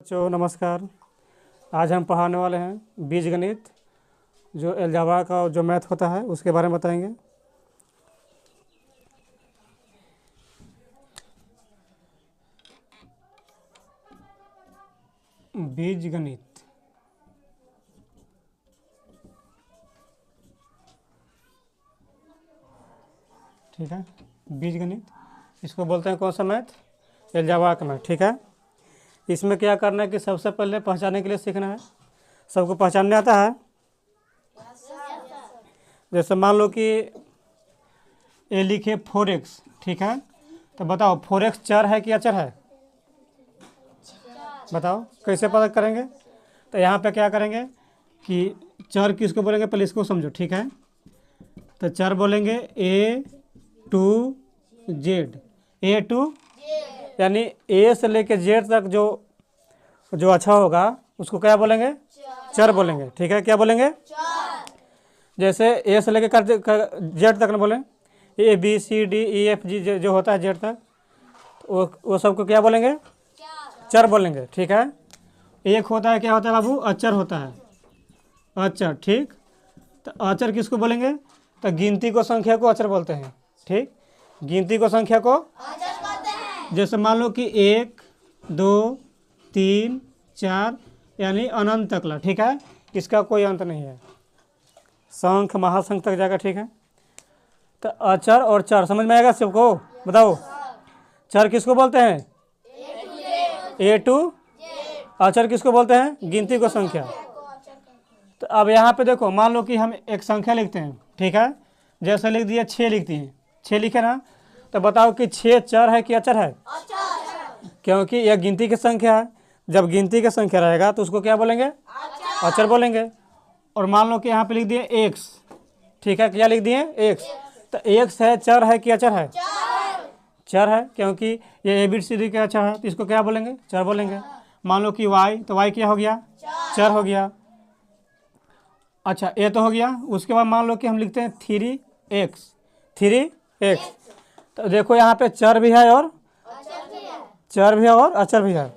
बच्चों नमस्कार। आज हम पढ़ाने वाले हैं बीजगणित, जो अलजेब्रा का जो मैथ होता है उसके बारे में बताएंगे। बीजगणित ठीक है। बीजगणित इसको बोलते हैं कौन सा मैथ? अलजेब्रा का मैथ। ठीक है। इसमें क्या करना है कि सबसे पहले पहचानने के लिए सीखना है। सबको पहचानने आता है? जैसे मान लो कि ये लिखे 4x, ठीक है। तो बताओ 4x चर है कि अचर है? बताओ कैसे पता करेंगे? तो यहाँ पे क्या करेंगे कि चर किसको बोलेंगे पहले इसको समझो, ठीक है। तो चर बोलेंगे A to Z, A to यानी A से लेके Z तक जो जो अच्छा होगा उसको क्या बोलेंगे? चर बोलेंगे, ठीक है। क्या बोलेंगे? जैसे A से लेके Z तक ना बोलें, ABCDEFG जो होता है Z तक, वो सबको क्या बोलेंगे? चर बोलेंगे, ठीक है। एक होता है, क्या होता है बाबू? अचर होता है, अचर, ठीक। तो अचर किसको बोलेंगे? तो गिनती को, संख्या को अचर बोलते हैं, ठीक। गिनती को, संख्या को अचर बोलते हैं। जैसे मान लो कि 1 2 3 4 यानी अनंत तकला, ठीक है। इसका कोई अंत नहीं है, संख महासंख तक जाएगा, ठीक है। तो अचर और चर समझ में आएगा सबको? बताओ चर किसको बोलते हैं? A to अचर किसको बोलते हैं? गिनती को, संख्या। तो अब यहाँ पे देखो, मान लो कि हम एक संख्या लिखते हैं, ठीक है। जैसे लिख दिया 6 लिखती हैं, 6 लिखे ना। तो बताओ कि 6 चर है कि अचर है? क्योंकि यह गिनती की संख्या है। जब गिनती की संख्या रहेगा तो उसको क्या बोलेंगे? अचर बोलेंगे। और मान लो कि यहाँ पे लिख दिए x, ठीक है। क्या लिख दिए? x। तो x है, चर है कि अचर है? चर है, क्योंकि ये ABCD का अचर है, तो इसको क्या बोलेंगे? चर बोलेंगे। मान लो कि y, तो y क्या हो गया? चर हो गया। अच्छा, ये तो हो गया। उसके बाद मान लो कि हम लिखते हैं 3x। तो देखो यहाँ पे चर भी है और चर भी है और अचर भी है,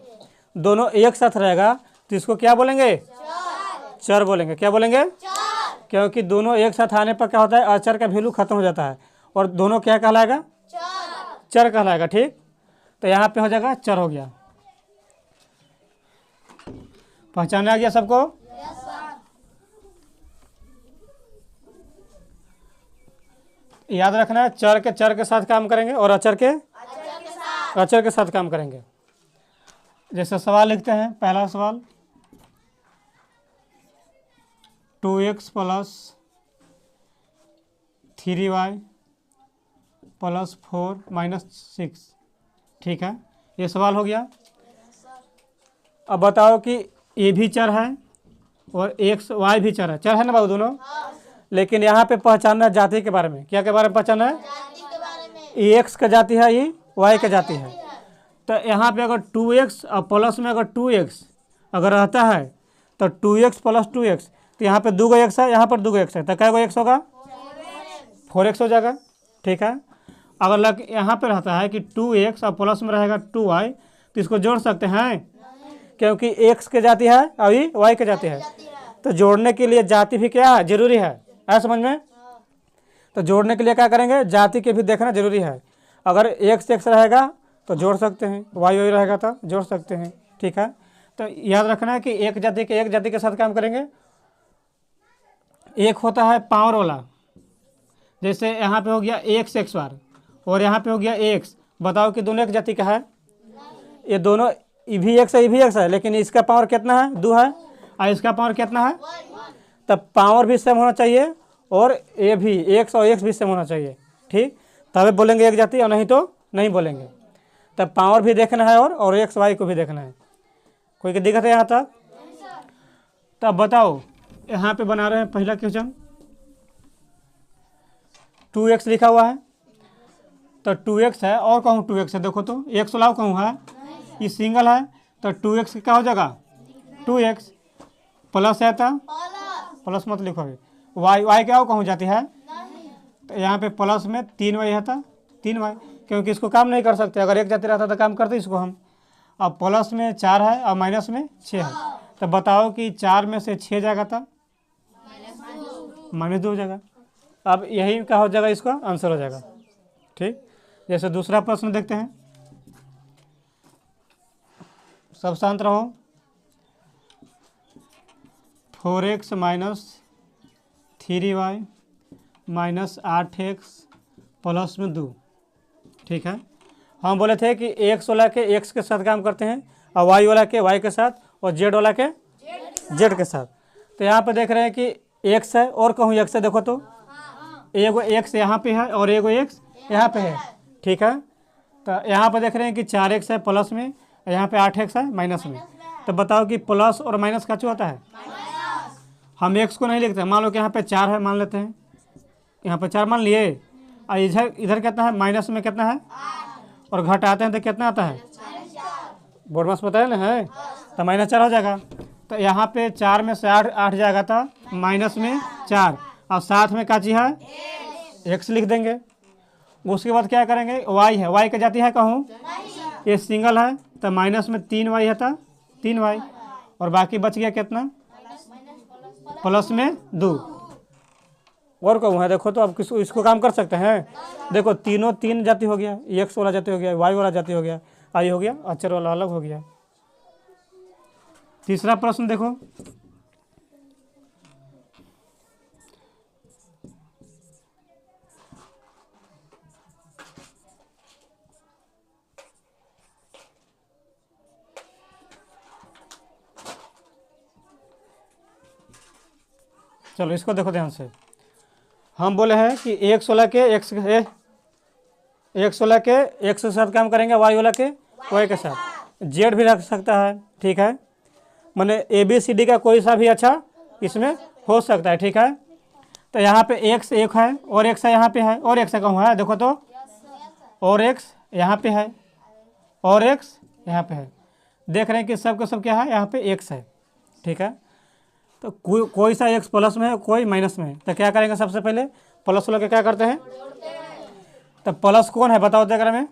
दोनों एक साथ रहेगा तो इसको क्या बोलेंगे? चर बोलेंगे। क्या बोलेंगे? क्योंकि दोनों एक साथ आने पर क्या होता है? अचर का वैल्यू खत्म हो जाता है और दोनों क्या कहलाएगा? चर कहलाएगा, ठीक। तो यहाँ पे हो जाएगा चर, हो गया। पहचान आ गया सबको? याद रखना है, चर के साथ काम करेंगे और अचर के साथ काम करेंगे। जैसे सवाल लिखते हैं, पहला सवाल 2x plus 3y plus 4 minus 6, ठीक है। ये सवाल हो गया। अब बताओ कि ये भी चर है और x y भी चर है ना बाबू, दोनों। लेकिन यहाँ पे पहचानना है जाति के बारे में। क्या के बारे में पहचानना है? ये x का जाति है, ये y का जाति है। तो यहाँ पे अगर 2x और प्लस में अगर 2x अगर रहता है तो 2x प्लस 2x, तो यहाँ पे 2 x है, यहाँ पर 2 x है, तो क्या x होगा? 4x हो जाएगा, ठीक है। अगर यहाँ पे रहता है कि 2x और प्लस में रहेगा 2y, तो इसको जोड़ सकते हैं क्योंकि x के जाति है अभी y के जाति है। तो जोड़ने के लिए जाति भी क्या है? जरूरी है। ऐसा समझ में? तो जोड़ने के लिए क्या करेंगे? जाति के भी देखना जरूरी है। अगर x रहेगा तो जोड़ सकते हैं, y रहेगा तो जोड़ सकते हैं, ठीक है। तो याद रखना है कि एक जाति के साथ काम करेंगे। एक होता है पावर वाला, जैसे यहाँ पे हो गया x बार और यहाँ पे हो गया x। बताओ कि दोनों एक जाति का है? ये दोनों ये भी x है, लेकिन इसका पावर कितना है? 2 है और इसका पावर कितना है? तब पावर भी सेम होना चाहिए और ये भी x और x भी सेम होना चाहिए, ठीक। तभी बोलेंगे एक जाति, और नहीं तो नहीं बोलेंगे। तब पावर भी देखना है और x y को भी देखना है। कोई दिक्कत है यहाँ तक? तब बताओ, यहाँ पे बना रहे हैं पहला क्वेश्चन, 2x लिखा हुआ है। तो 2x है और कहूँ 2x है, देखो तो एक सोलाव कहूँ है, ये सिंगल है, तो 2x क्या हो जाएगा? 2x प्लस है, तो प्लस मत लिखो, y क्या हो कहूँ जाती है, तो यहाँ पे प्लस में 3y है तो 3y, क्योंकि इसको काम नहीं कर सकते। अगर एक जाति रहता तो काम करते इसको हम। अब प्लस में 4 है और माइनस में 6 है। तो बताओ कि 4 में से 6 जाएगा तब -2 हो जाएगा। अब यही क्या हो जाएगा, इसका आंसर हो जाएगा। ठीक, जैसे दूसरा प्रश्न देखते हैं। सब शांत रहो। 4x - 3y -8x + 2। ठीक है, हम बोले थे कि x वाला के x के साथ काम करते हैं और y वाला के y के साथ और z वाला के z के साथ। तो यहाँ पे देख रहे हैं कि x है और कहूँ x है, देखो तो एगो x यहाँ पे है और एगो x यहाँ पे है। ठीक है, तो यहाँ पे देख रहे हैं कि 4x है प्लस में, यहाँ पे 8x है माइनस में। तो बताओ कि प्लस और माइनस का क्या होता है? हम x को नहीं लिखते, मान लो कि यहाँ पे 4 है, मान लेते हैं यहाँ पे 4 मान लिए, और इधर इधर कितना है, माइनस में कितना है, और घटाते हैं तो कितना आता है, बोर्ड मास बताया ना है, तो -4 हो जाएगा। तो यहाँ पे 4 में से 8 जाएगा था माइनस में 4, और साथ में क्या चीज़ है, x लिख देंगे। उसके बाद क्या करेंगे, y है, y का जाती है कहूँ, ये सिंगल है तो माइनस में 3y है था 3y, और बाकी बच गया कितना, प्लस में 2। और कहूँ है, देखो तो अब किसको इसको काम कर सकते हैं। देखो तीनों 3 जाति हो गया, x वाला जाति हो गया, y वाला जाति हो गया, आई हो गया, अक्षर वाला अलग हो गया। तीसरा प्रश्न देखो, चलो इसको देखो ध्यान से। हम बोले हैं कि x वाला के x वाला के x के साथ काम करेंगे, y वाला के y के साथ, z भी रख सकता है। ठीक है, माने ABCD का कोई सा भी अच्छा इसमें हो सकता है। ठीक है, तो यहाँ पे x एक है और x यहाँ पे है और x कहूँ है, देखो तो, और x यहाँ पे है और x यहाँ पे है। देख रहे हैं कि सब का सब क्या है, यहाँ पे x है। ठीक है, तो कोई सा x प्लस में है, कोई माइनस में है, तो क्या करेंगे, सबसे पहले प्लस वाला के क्या करते हैं, तो प्लस कौन है बताओ देख रहे में,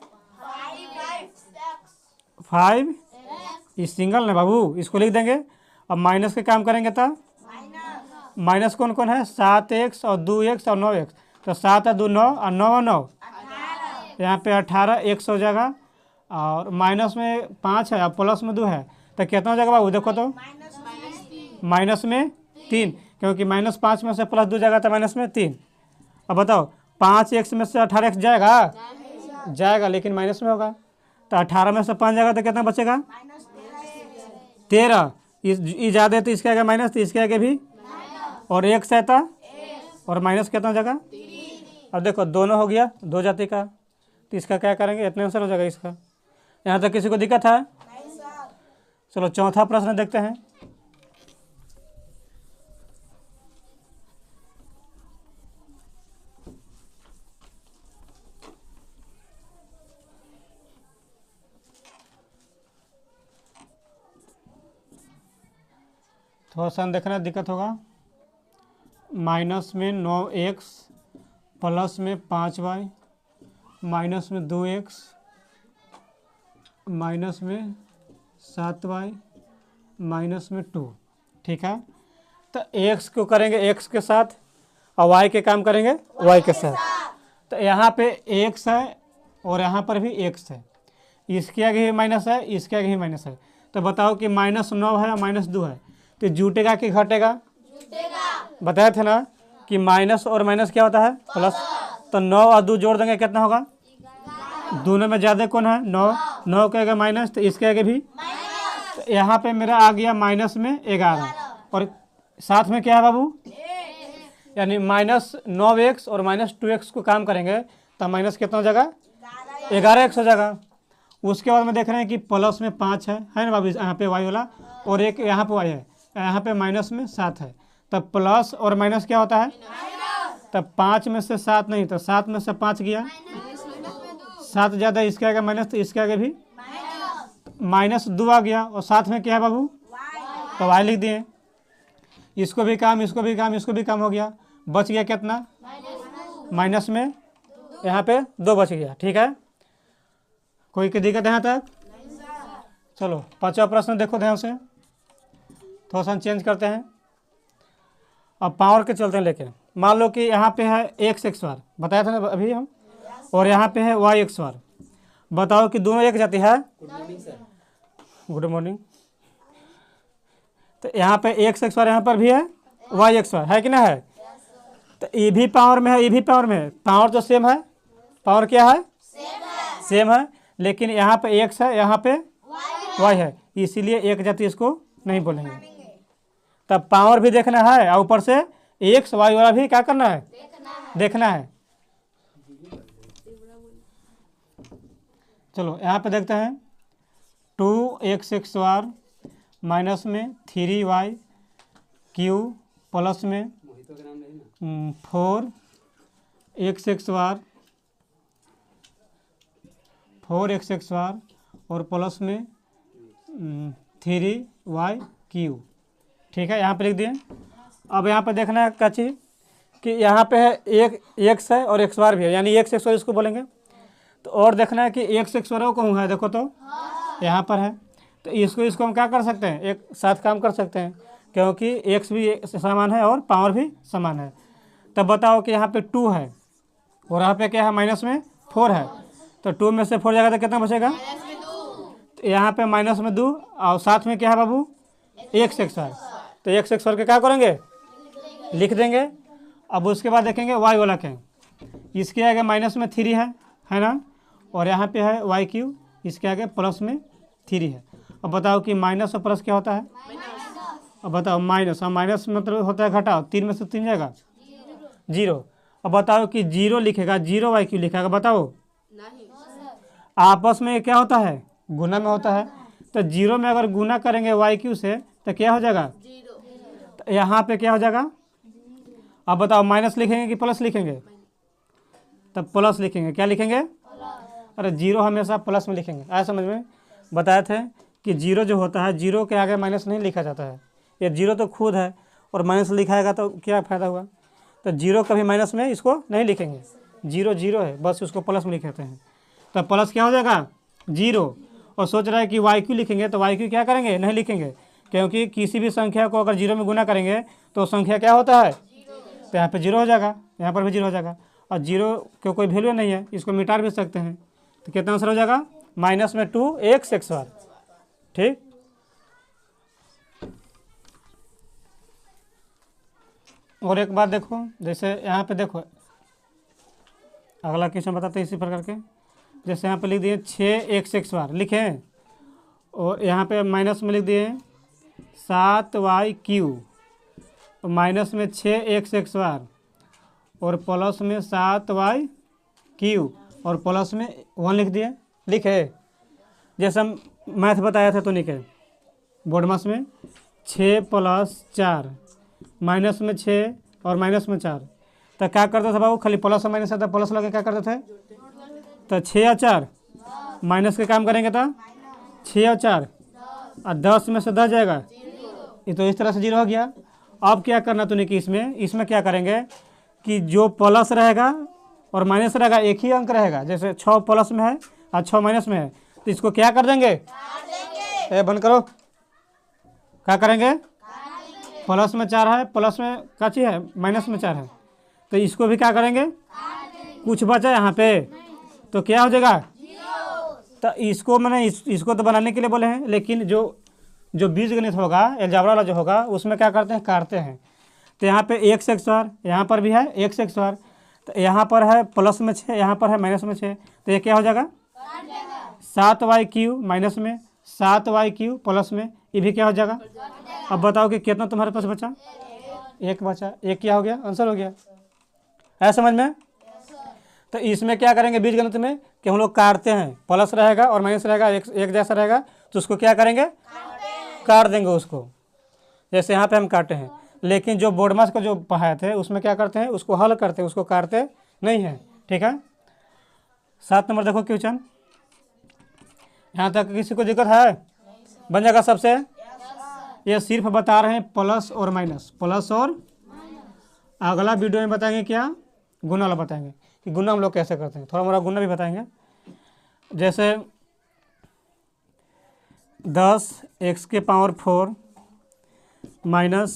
5, ये सिंगल है बाबू, इसको लिख देंगे। अब माइनस के काम करेंगे तो माइनस कौन कौन है, 7x और 2x और 9x, तो 7 और 2 9 और 9 और 9, यहाँ पे 18 x हो जाएगा, और माइनस में 5 है और प्लस में 2 है, तो कितना हो जाएगा बाबू, देखो तो माइनस में 3, क्योंकि -5 में से +2 जाएगा तो माइनस में 3। अब बताओ 5x में से 18x जाएगा लेकिन माइनस में होगा, तो 18 में से 5 जाएगा तो कितना बचेगा, 13। ये ज़्यादा है तो इसके आगे माइनस, तो इसके आगे भी, और x है था और माइनस कितना जगह। अब देखो दोनों हो गया 2 जाति का, तो इसका क्या करेंगे, इतने आंसर हो जाएगा इसका। यहाँ तक किसी को दिक्कत है? चलो चौथा प्रश्न देखते हैं। थोड़ा सा देखना दिक्कत होगा। माइनस में 9x प्लस में 5y माइनस में 2x माइनस में 7y माइनस में 2। ठीक है, तो x को करेंगे x के साथ और y के काम करेंगे y के साथ। तो यहाँ पे x है और यहाँ पर भी x है, इसके आगे भी माइनस है, इसके आगे भी माइनस है। तो बताओ कि -9 है और -2 है, तो जुटेगा कि घटेगा, बताए थे ना कि माइनस और माइनस क्या होता है, प्लस। तो 9 और 2 जोड़ देंगे कितना होगा, दोनों में ज़्यादा कौन है, 9 के आगे माइनस, तो इसके आगे भी। तो यहाँ पे मेरा आ गया माइनस में 11, और साथ में क्या है बाबू, यानी -9x और -2x को काम करेंगे तो माइनस कितना हो जाएगा, 11x हो जाएगा। उसके बाद में देख रहे हैं कि प्लस में 5 है ना बाबू, यहाँ पे y वाला, और एक यहाँ पे y है, यहाँ पे माइनस में 7 है। तब प्लस और माइनस क्या होता है, तब 5 में से 7 नहीं, तो 7 में से 5 गया, 7 ज़्यादा, इसके आगे माइनस, तो इसके आगे भी -2 आ गया, और साथ में क्या है बाबू, तो y लिख दिए। इसको भी काम, इसको भी काम, इसको भी काम हो गया, बच गया कितना, माइनस में यहाँ पे 2 बच गया। ठीक है, कोई की दिक्कत यहाँ तक? चलो 5वां प्रश्न देखो ध्यान से, थोड़ा सा चेंज करते हैं। अब पावर के चलते हैं लेके, मान लो कि यहाँ पे है एक्स एक्स बार, बताया था ना अभी हम, और यहाँ पे है वाई एक्स बार। बताओ कि दोनों एक जाती है? Good morning. तो यहाँ पे एक्स एक्स बार यहाँ पर भी है, वाई एक्स बार है कि ना है? तो ये भी पावर में है, ये भी पावर में है, पावर तो सेम है। पावर क्या है? सेम है, लेकिन यहाँ पे एक्स है, यहाँ पे वाई है, इसीलिए एक जाति इसको नहीं बोलेंगे। तब पावर भी देखना है और ऊपर से एक्स वाई वाला भी क्या करना है? देखना है। चलो यहाँ पे देखते हैं, 2x बार माइनस में 3y क्यू प्लस में 4x बार 4x बार और प्लस में 3y क्यू। ठीक है, यहाँ पे लिख दिए। अब यहाँ पे देखना है क्या चीज़ कि यहाँ पे है एक एक्स है और एक्स बार भी है, यानी एक्स एक्स बार इसको बोलेंगे। तो और देखना है कि एक्स एक्स बार कहूँ है, देखो तो यहाँ पर है, तो इसको हम क्या कर सकते हैं, एक साथ काम कर सकते हैं, क्योंकि एक्स भी समान है और पावर भी समान है। तब बताओ कि यहाँ पे 2 है और यहाँ पे क्या है, माइनस में 4 है, तो 2 में से 4 जाएगा तो कितना बचेगा? तो यहाँ पे माइनस में 2 और साथ में क्या है बाबू, एक्स एक्स बार। तो एक्स एक्स बार के क्या करेंगे, लिख देंगे। अब उसके बाद देखेंगे वाई वाला के, इसके आगे माइनस में 3 है ना, और यहाँ पे है वाई क्यू, इसके आगे प्लस में 3 है। अब बताओ कि माइनस और प्लस क्या होता है? अब बताओ माइनस, और माइनस मतलब होता है घटाओ, 3 में से 3 जाएगा 0। अब बताओ कि 0 लिखेगा, 0 वाई क्यू लिखेगा, बताओ आपस में क्या होता है, गुना में होता है। तो 0 में अगर गुना करेंगे वाई क्यू से तो क्या हो जाएगा? तो यहाँ पे क्या हो जाएगा? अब बताओ माइनस लिखेंगे कि प्लस लिखेंगे? तब प्लस लिखेंगे। क्या लिखेंगे? अरे 0 हमेशा प्लस में लिखेंगे, आया समझ में? बताए थे कि 0 जो होता है, 0 के आगे माइनस नहीं लिखा जाता है। ये 0 तो खुद है और माइनस लिखाएगा तो क्या फ़ायदा हुआ? तो 0 कभी माइनस में इसको नहीं लिखेंगे, 0 0 है, बस उसको प्लस में लिखते हैं। तो प्लस क्या हो जाएगा? 0। और सोच रहा है कि वाई क्यू लिखेंगे, तो वाई क्यू क्या करेंगे? नहीं लिखेंगे, क्योंकि किसी भी संख्या को अगर 0 में गुना करेंगे तो संख्या क्या होता है? तो यहाँ पे 0 हो जाएगा, यहाँ पर भी 0 हो जाएगा, और 0 को कोई वैल्यू नहीं है, इसको मिटा भी सकते हैं। तो कितना आंसर हो जाएगा? माइनस में 2x बार। ठीक, और एक बात देखो, जैसे यहाँ पे देखो अगला क्वेश्चन बताते हैं इसी प्रकार के। जैसे यहाँ पे लिख दिए 6x बार लिखें, और यहाँ पे माइनस में लिख दिए 7y क्यू, माइनस में 6x बार और प्लस में 7y क्यू और प्लस में 1 लिख दिए। लिखे जैसे हम मैथ बताया था तो लिखे बोर्ड मास में 6 + 4 माइनस में 6 और माइनस में 4। तो क्या करते थे बाबू, खाली प्लस और माइनस आता, प्लस लगे क्या करते थे? तो 6 और 4 माइनस के काम करेंगे तो 6 और 4 और 10 में से 10 जाएगा, ये तो इस तरह से 0 हो गया। अब क्या करना तूने कि इसमें क्या करेंगे कि जो प्लस रहेगा और माइनस रहेगा एक ही अंक रहेगा। जैसे 6 प्लस में है और 6 माइनस में है, तो इसको क्या कर देंगे? बंद करो। क्या करेंगे? प्लस में 4 है, प्लस में क्या चीज़ है, माइनस में 4 है, तो इसको भी क्या करेंगे? कुछ बचा यहाँ पे तो क्या हो जाएगा? तो इसको मैंने इसको तो बनाने के लिए बोले हैं, लेकिन जो बीजगणित होगा, अलजेब्रा वाला जो होगा, उसमें क्या करते हैं? काटते हैं। तो यहाँ पे x बार, यहाँ पर भी है x बार, तो यहाँ पर है प्लस में 6, यहाँ पर है माइनस में 6, तो ये क्या हो जाएगा? 7y क्यू माइनस में 7y क्यू प्लस में, ये भी क्या हो जाएगा? अब बताओ कि कितना तुम्हारे पास बचा? 1 बचा। 1 क्या हो गया? आंसर हो गया। है समझ में? तो इसमें क्या करेंगे बीजगणित में कि हम लोग काटते हैं, प्लस रहेगा और माइनस रहेगा, एक जैसा रहेगा, तो उसको क्या करेंगे? काट देंगे उसको, जैसे यहाँ पे हम काटे हैं। लेकिन जो बोर्ड मास को जो पढ़ाए थे उसमें क्या करते हैं? उसको हल करते हैं, उसको काटते नहीं हैं। ठीक है, 7 नंबर देखो क्वेश्चन। यहाँ तक किसी को दिक्कत है? बन जाएगा सबसे? ये सिर्फ बता रहे हैं प्लस और माइनस, प्लस और अगला वीडियो में बताएंगे क्या? गुना वाला बताएंगे कि गुना हम लोग कैसे करते हैं, थोड़ा मोड़ा गुना भी बताएंगे। जैसे 10x⁴ minus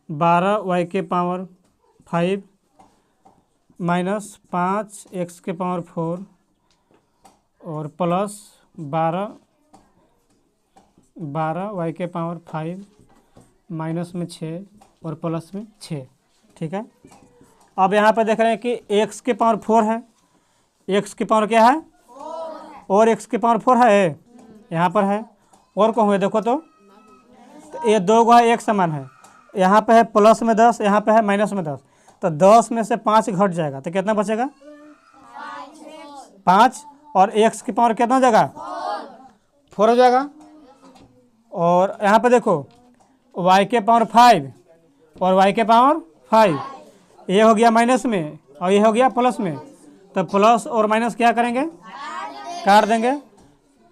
12y⁵ minus 5x⁴ और प्लस 12y⁵ माइनस में 6 और प्लस में 6। ठीक है। अब यहाँ पर देख रहे हैं कि x⁴ है, x⁴ क्या है और x⁴ है यहाँ पर है और कौन है देखो तो ये दो को है एक समान है। यहाँ पे है प्लस में 10, यहाँ पे है माइनस में 10, तो 10 में से 5 घट जाएगा तो कितना बचेगा 5 और x⁴ कितना हो जाएगा 4 हो जाएगा। और यहाँ पे देखो y⁵ और y⁵ ये हो गया माइनस में और ये हो गया प्लस में, तो प्लस और माइनस क्या करेंगे काट देंगे।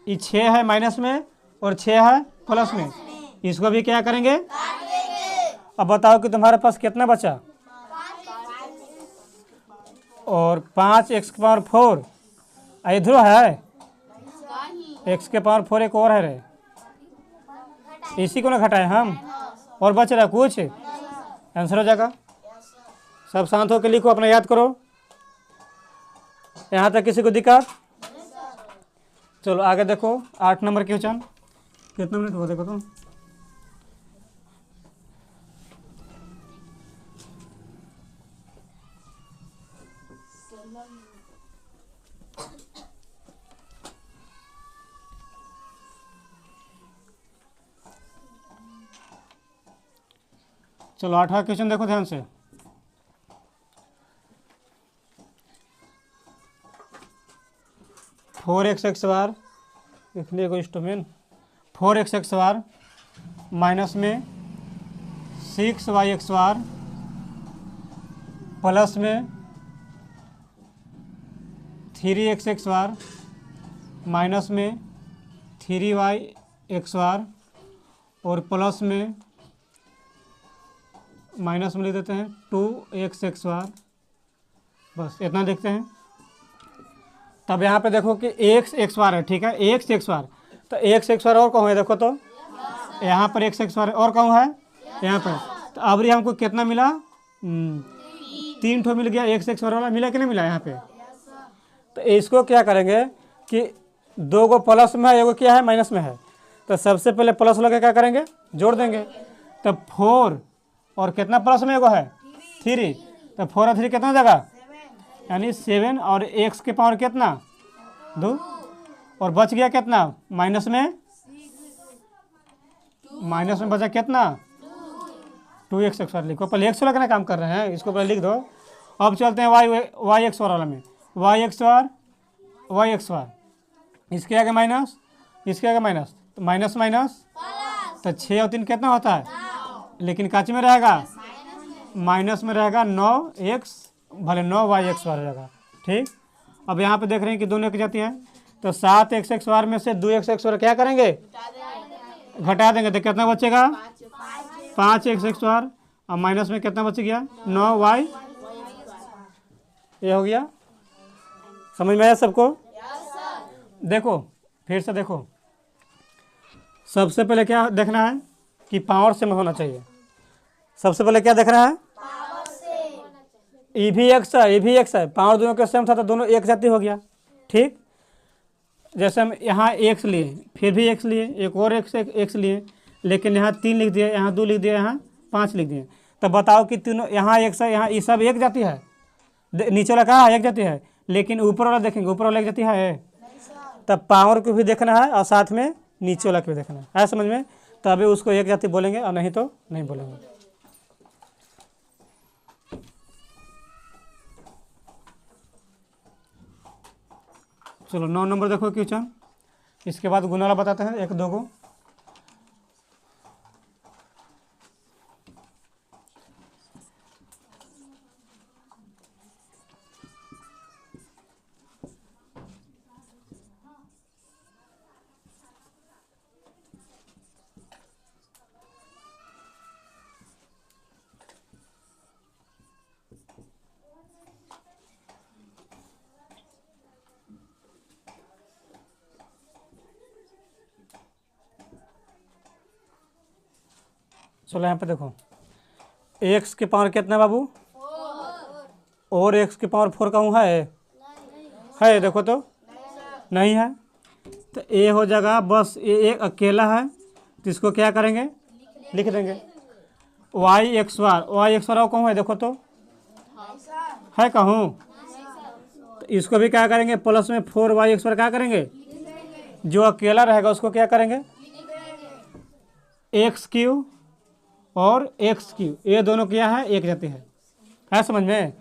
ये 6 है माइनस में और 6 है प्लस में, इसको भी क्या करेंगे अब बताओ कि तुम्हारे पास कितना बचा और 5x⁴ इधर है x⁴ एक और है रे, इसी को ना घटाए हम और बच रहा कुछ, आंसर हो जाएगा। सब शांत होकर लिखो, अपना याद करो। यहाँ तक किसी को दिक्कत? चलो आगे देखो 8 नंबर क्वेश्चन। कितना मिनट हुआ देखो तुम? चलो 8वां क्वेश्चन देखो ध्यान से। फोर एक्स बार इसलिए कोई स्टूडेंट 4x माइनस में 6y प्लस में 3x माइनस में 3y और प्लस में माइनस में लिख देते हैं 2x बस इतना देखते हैं। तब यहाँ पे देखो कि x है, ठीक है, x तो x और कौन है देखो तो यहाँ पर x और कौन है यहाँ पर, तो अबरी हमको कितना मिला 3 ठो मिल गया, x वाला मिला कि नहीं मिला यहाँ पे। तो इसको क्या करेंगे कि 2 को प्लस में है, एगो क्या है माइनस में है, तो सबसे पहले प्लस लगा क्या करेंगे जोड़ देंगे। तो 4 और कितना प्लस में एगो है 3, तो 4 और 3 कितना जगह यानी 7 और x⁴ कितना 2 और बच गया कितना माइनस में बचा कितना 2x लिखो। पहले x वाला काम कर रहे हैं, इसको पहले लिख दो। अब चलते हैं y वाला में, y इसके आगे माइनस, इसके आगे माइनस, तो माइनस माइनस तो 6 और 3 कितना होता है, लेकिन काच में रहेगा माइनस में रहेगा 9x भले 9y हो जाएगा। ठीक। अब यहाँ पे देख रहे हैं कि दोनों की जाती हैं, तो 7x में से 2x क्या करेंगे घटा देंगे, तो कितना बचेगा 5x और माइनस में कितना बच गया 9y। ये हो गया, समझ में आया सबको? देखो फिर से देखो, सबसे पहले क्या देखना है कि पावर से में होना चाहिए। सबसे पहले क्या देखना है ये भी x है, ये भी x है, पावर दोनों के सेम था तो दोनों एक जाति हो गया। ठीक। जैसे हम यहाँ x लिए, फिर भी x लिए, एक और x लिए, लेकिन यहाँ 3 लिख दिए, यहाँ 2 लिख दिए, यहाँ 5 लिख दिए। तो बताओ कि तीनों यहाँ x है, यहाँ ये सब एक जाति है, नीचे वाला कहाँ एक जाति है, लेकिन ऊपर वाला देखेंगे ऊपर वाला एक जाति है। तब पावर को भी देखना है और साथ में नीचे वाला को भी देखना है समझ में, तभी उसको एक जाति बोलेंगे और नहीं तो नहीं बोलेंगे। चलो 9 नंबर देखो क्वेश्चन, इसके बाद गुना वाला बताते हैं 1 2 को। चलो यहाँ पे देखो, एक्स की पावर कितना बाबू, और एक्स की पावर 4 कहूँ है देखो तो नहीं है, तो ए हो जाएगा बस, ये एक अकेला है तो इसको क्या करेंगे, लिख देंगे। वाई एक्स बार कहूँ है देखो तो है कहूँ, तो इसको भी क्या करेंगे, प्लस में 4y x बार क्या करेंगे, जो अकेला रहेगा उसको क्या करेंगे, एक्स क्यू और एक्स क्यू, ये दोनों क्या है, एक जाती है समझ में।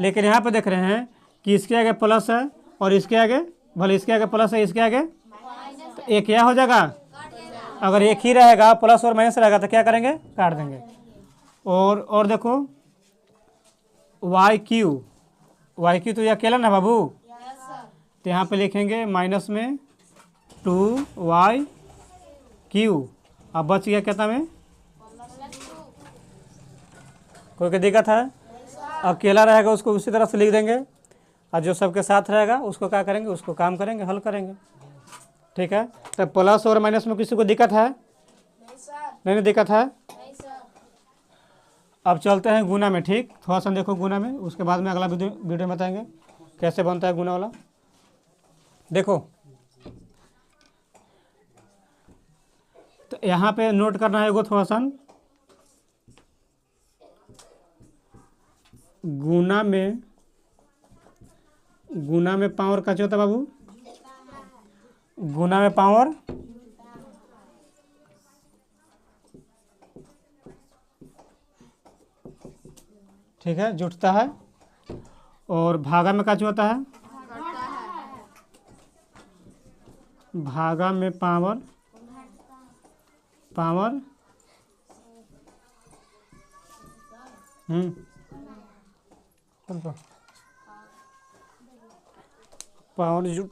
लेकिन यहाँ पे देख रहे हैं कि इसके आगे प्लस है और इसके आगे, भले इसके आगे प्लस है इसके आगे, तो एक क्या हो जाएगा, अगर एक ही रहेगा प्लस और माइनस रहेगा तो क्या करेंगे, काट देंगे। और देखो वाई क्यू तो ये अकेला ना बाबू, तो यहाँ पे लिखेंगे माइनस में 2y क्यू, अब बच गया कितना में, कोई दिक्कत है, अकेला रहेगा उसको उसी तरह से लिख देंगे, और जो सबके साथ रहेगा उसको क्या करेंगे, उसको काम करेंगे, हल करेंगे। ठीक है, तो प्लस और माइनस में किसी को दिक्कत है, नहीं दिक्कत है। अब चलते हैं गुना में। ठीक, थोड़ा सा देखो गुना में, उसके बाद में अगला वीडियो में बताएंगे कैसे बनता है गुना वाला। देखो तो यहाँ पे नोट करना है एगो थोड़ा सा, गुना में पावर का होता है बाबू, गुना में पावर ठीक है जुटता है, और भागा में क्या होता है, भागा में पावर पावर जुट